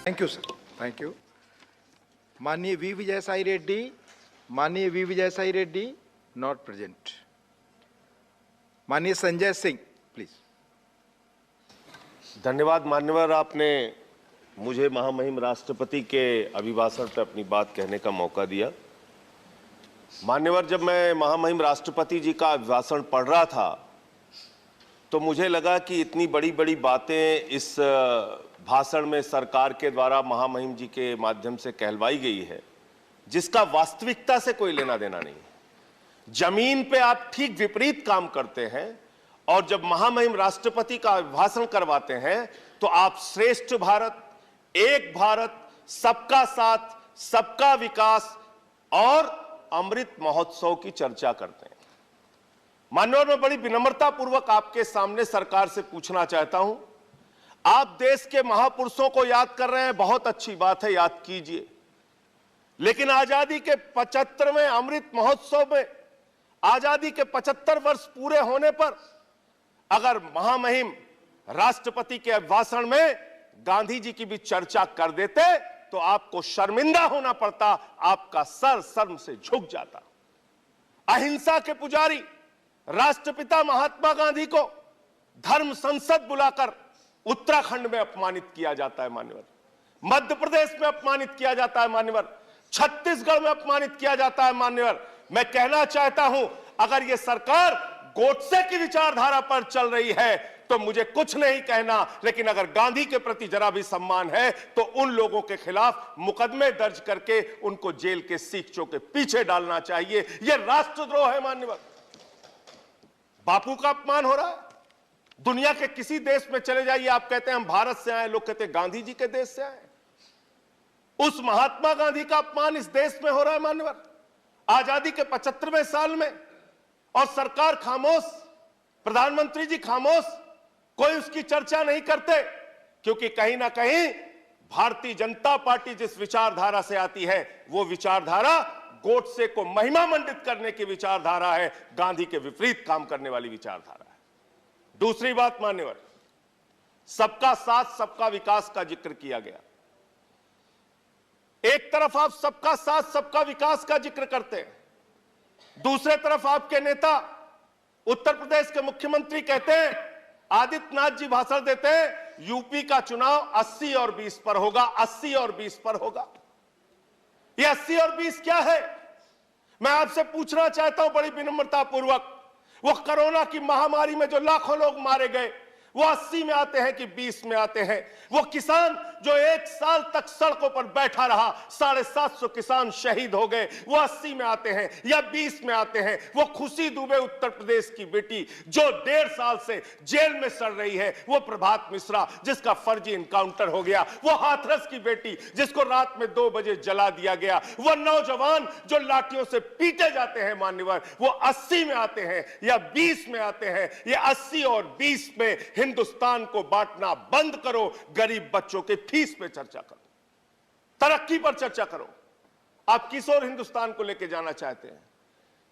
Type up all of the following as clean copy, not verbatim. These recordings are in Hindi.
Thank you sir, thank you. माननीय वी विजयसाई रेड्डी, माननीय V Vijayasai Reddy not present. माननीय संजय सिंह प्लीज। धन्यवाद मान्यवर, आपने मुझे महामहिम राष्ट्रपति के अभिभाषण पर अपनी बात कहने का मौका दिया। मान्यवर, जब मैं महामहिम राष्ट्रपति जी का अभिभाषण पढ़ रहा था तो मुझे लगा कि इतनी बड़ी बड़ी बातें इस भाषण में सरकार के द्वारा महामहिम जी के माध्यम से कहलवाई गई है, जिसका वास्तविकता से कोई लेना देना नहीं है। जमीन पे आप ठीक विपरीत काम करते हैं और जब महामहिम राष्ट्रपति का अभिभाषण करवाते हैं तो आप श्रेष्ठ भारत, एक भारत, सबका साथ, सबका विकास और अमृत महोत्सव की चर्चा करते हैं। माननीय, मैं बड़ी विनम्रता पूर्वक आपके सामने सरकार से पूछना चाहता हूं, आप देश के महापुरुषों को याद कर रहे हैं, बहुत अच्छी बात है, याद कीजिए, लेकिन आजादी के 75वें अमृत महोत्सव में, आजादी के 75 वर्ष पूरे होने पर अगर महामहिम राष्ट्रपति के अभिभाषण में गांधी जी की भी चर्चा कर देते तो आपको शर्मिंदा होना पड़ता, आपका सर शर्म से झुक जाता। अहिंसा के पुजारी राष्ट्रपिता महात्मा गांधी को धर्म संसद बुलाकर उत्तराखंड में अपमानित किया जाता है मान्यवर, मध्य प्रदेश में अपमानित किया जाता है मान्यवर, छत्तीसगढ़ में अपमानित किया जाता है मान्यवर। मैं कहना चाहता हूं, अगर यह सरकार गोडसे की विचारधारा पर चल रही है तो मुझे कुछ नहीं कहना, लेकिन अगर गांधी के प्रति जरा भी सम्मान है तो उन लोगों के खिलाफ मुकदमे दर्ज करके उनको जेल के सीखचों के पीछे डालना चाहिए। यह राष्ट्रद्रोह है मान्यवर। बापू का अपमान हो रहा है। दुनिया के किसी देश में चले जाइए, आप कहते हैं हम भारत से आए, लोग कहते हैं गांधी जी के देश से आए। उस महात्मा गांधी का अपमान इस देश में हो रहा है मान्यवर, आजादी के 75वें साल में, और सरकार खामोश, प्रधानमंत्री जी खामोश, कोई उसकी चर्चा नहीं करते, क्योंकि कहीं ना कहीं भारतीय जनता पार्टी जिस विचारधारा से आती है वो विचारधारा गोडसे को महिमा मंडित करने की विचारधारा है, गांधी के विपरीत काम करने वाली विचारधारा है। दूसरी बात मान्यवर, सबका साथ सबका विकास का जिक्र किया गया। एक तरफ आप सबका साथ सबका विकास का जिक्र करते हैं, दूसरे तरफ आपके नेता उत्तर प्रदेश के मुख्यमंत्री कहते हैं, आदित्यनाथ जी भाषण देते हैं, यूपी का चुनाव 80 और 20 पर होगा, 80 और 20 पर होगा। ये 80 और 20 क्या है? मैं आपसे पूछना चाहता हूं बड़ी विनम्रता पूर्वक, वो कोरोना की महामारी में जो लाखों लोग मारे गए वो 80 में आते हैं कि 20 में आते हैं? वो किसान जो 1 साल तक सड़कों पर बैठा रहा, 750 किसान शहीद हो गए, वो 80 में आते हैं या 20 में आते हैं? वो खुशी दुबे उत्तर प्रदेश की बेटी जो 1.5 साल से जेल में सड़ रही है, वो प्रभात मिश्रा जिसका फर्जी इनकाउंटर हो गया, वो हाथरस की बेटी जिसको रात में 2 बजे जला दिया गया, वो नौजवान जो लाठियों से पीटे जाते हैं मान्यवर, वो 80 में आते हैं या 20 में आते हैं? ये 80 और 20 में हिंदुस्तान को बांटना बंद करो, गरीब बच्चों के फीस पे चर्चा करो, तरक्की पर चर्चा करो। आप किस ओर हिंदुस्तान को लेकर जाना चाहते हैं?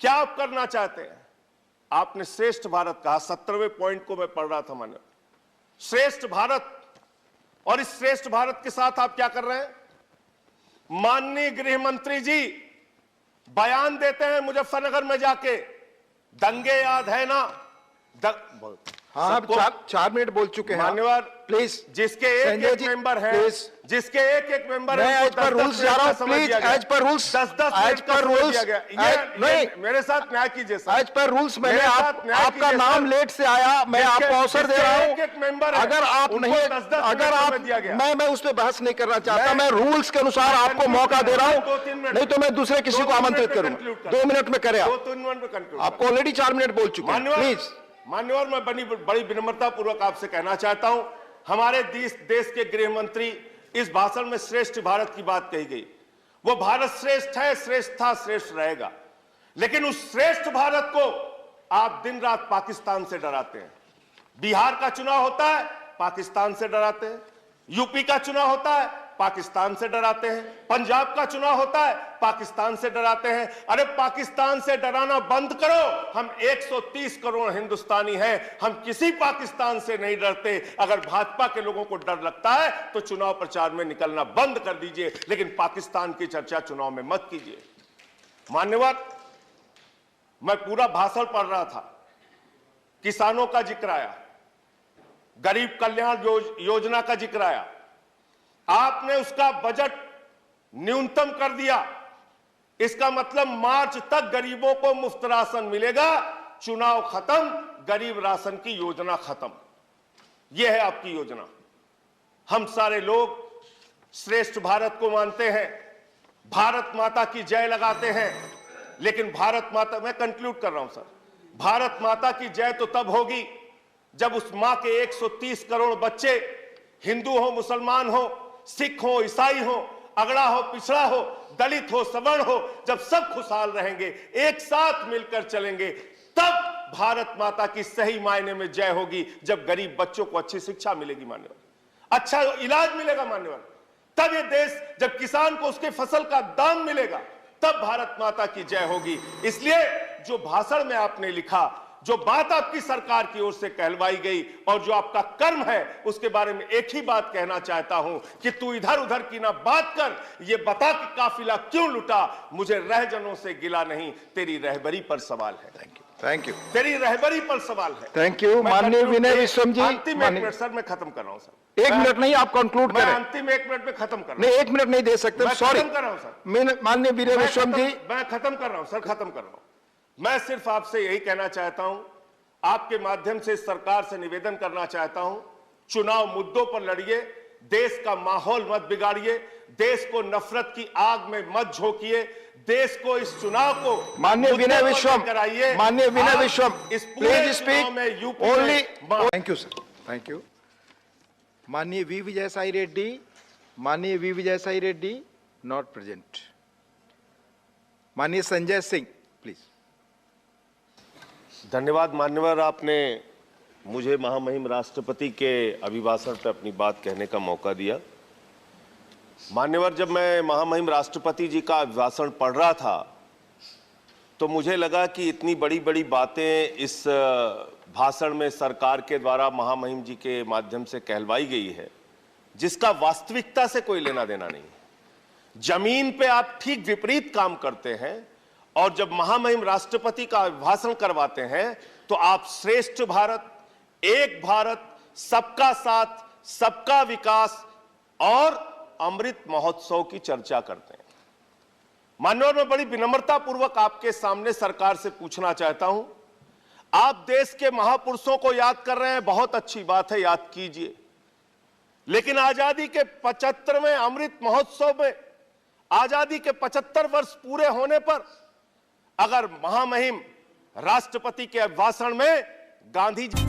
क्या आप करना चाहते हैं? आपने श्रेष्ठ भारत कहा, 17वें पॉइंट को मैं पढ़ रहा था मानो, श्रेष्ठ भारत, और इस श्रेष्ठ भारत के साथ आप क्या कर रहे हैं? माननीय गृह मंत्री जी बयान देते हैं मुजफ्फरनगर में जाके, दंगे याद है ना? हाँ, 4 मिनट बोल चुके हैं मान्यवर, प्लीज। जिसके एक मेंबर है, जिसके एक मेंबर है, एज पर रूल्स जा रहा हूं, please, as per rules, 10 as per rules, नहीं, मेरे साथ न्याय कीजिए सर। एज पर रूल्स, मैंने आपका नाम लेट से आया, मैं आपको अवसर दे रहा हूं। एक मेंबर है, अगर आप नहीं, अगर आप, मैं उस पर बहस नहीं करना चाहता, मैं रूल्स के अनुसार आपको मौका दे रहा हूं, नहीं तो मैं दूसरे किसी को आमंत्रित करूंगा। 2 मिनट में करें आपको ऑलरेडी 4 मिनट बोल चुके हैं, प्लीज। मान्यवर, मैं बड़ी विनम्रता पूर्वक आपसे कहना चाहता हूं, हमारे देश के गृह मंत्री, इस भाषण में श्रेष्ठ भारत की बात कही गई, वो भारत श्रेष्ठ है, श्रेष्ठ था, श्रेष्ठ रहेगा, लेकिन उस श्रेष्ठ भारत को आप दिन रात पाकिस्तान से डराते हैं। बिहार का चुनाव होता है, पाकिस्तान से डराते हैं, यूपी का चुनाव होता है, पाकिस्तान से डराते हैं। पंजाब का चुनाव होता है, पाकिस्तान से डराते हैं। अरे पाकिस्तान से डराना बंद करो। हम 130 करोड़ हिंदुस्तानी हैं, हम किसी पाकिस्तान से नहीं डरते। अगर भाजपा के लोगों को डर लगता है तो चुनाव प्रचार में निकलना बंद कर दीजिए, लेकिन पाकिस्तान की चर्चा चुनाव में मत कीजिए। मान्यवर, मैं पूरा भाषण पढ़ रहा था, किसानों का जिक्र आया, गरीब कल्याण योजना का जिक्र आया, आपने उसका बजट न्यूनतम कर दिया। इसका मतलब मार्च तक गरीबों को मुफ्त राशन मिलेगा। चुनाव खत्म, गरीब राशन की योजना खत्म। यह है आपकी योजना। हम सारे लोग श्रेष्ठ भारत को मानते हैं, भारत माता की जय लगाते हैं, लेकिन भारत माता, मैं कंक्लूड कर रहा हूं सर, भारत माता की जय तो तब होगी जब उस मां के 130 करोड़ बच्चे, हिंदू हो, मुसलमान हो, सिख हो, ईसाई हो, अगड़ा हो, पिछड़ा हो, दलित हो, सवर्ण हो, जब सब खुशहाल रहेंगे, एक साथ मिलकर चलेंगे, तब भारत माता की सही मायने में जय होगी। जब गरीब बच्चों को अच्छी शिक्षा मिलेगी मान्यवर, अच्छा इलाज मिलेगा मान्यवर, तब ये देश, जब किसान को उसके फसल का दाम मिलेगा, तब भारत माता की जय होगी। इसलिए जो भाषण में आपने लिखा, जो बात आपकी सरकार की ओर से कहलवाई गई और जो आपका कर्म है, उसके बारे में एक ही बात कहना चाहता हूं कि तू इधर उधर की ना बात कर, ये बता कि काफिला क्यों लुटा। मुझे रहजनों से गिला नहीं, तेरी रहबरी पर सवाल है। Thank you. तेरी रहबरी पर सवाल है। Thank you. माननीय विनय विश्वम जी, अंतिम 1 मिनट सर, मैं खत्म कर रहा हूं सर। 1 मिनट नहीं, आप कंक्लूड करें। मैं अंतिम 1 मिनट में खत्म कर रहा हूं। नहीं, 1 मिनट नहीं दे सकते, सॉरी। खत्म कर रहा हूं सर। माननीय विनय विश्वम जी, मैं खत्म कर रहा हूं सर, खत्म कर रहा हूं। मैं सिर्फ आपसे यही कहना चाहता हूं, आपके माध्यम से सरकार से निवेदन करना चाहता हूं, चुनाव मुद्दों पर लड़िए, देश का माहौल मत बिगाड़िए, देश को नफरत की आग में मत झोंकिए, देश को इस चुनाव को माननीय विनय विश्वम कराइए। माननीय विनय विश्वम, इस पूरे प्लीज स्पीक में यूपी ओनली। में thank you sir, thank you. माननीय वी विजय साई रेड्डी, माननीय V Vijay Sai Reddy not present. माननीय संजय सिंह, प्लीज। धन्यवाद मान्यवर, आपने मुझे महामहिम राष्ट्रपति के अभिभाषण पर अपनी बात कहने का मौका दिया। मान्यवर, जब मैं महामहिम राष्ट्रपति जी का अभिभाषण पढ़ रहा था तो मुझे लगा कि इतनी बड़ी बड़ी बातें इस भाषण में सरकार के द्वारा महामहिम जी के माध्यम से कहलवाई गई है, जिसका वास्तविकता से कोई लेना देना नहीं है। जमीन पे आप ठीक विपरीत काम करते हैं, और जब महामहिम राष्ट्रपति का अभिभाषण करवाते हैं तो आप श्रेष्ठ भारत, एक भारत, सबका साथ, सबका विकास और अमृत महोत्सव की चर्चा करते हैं। माननीय, मैं बड़ी विनम्रता पूर्वक आपके सामने सरकार से पूछना चाहता हूं, आप देश के महापुरुषों को याद कर रहे हैं, बहुत अच्छी बात है, याद कीजिए, लेकिन आजादी के 75वें अमृत महोत्सव में, आजादी के 75 वर्ष पूरे होने पर अगर महामहिम राष्ट्रपति के अभिभाषण में गांधी जी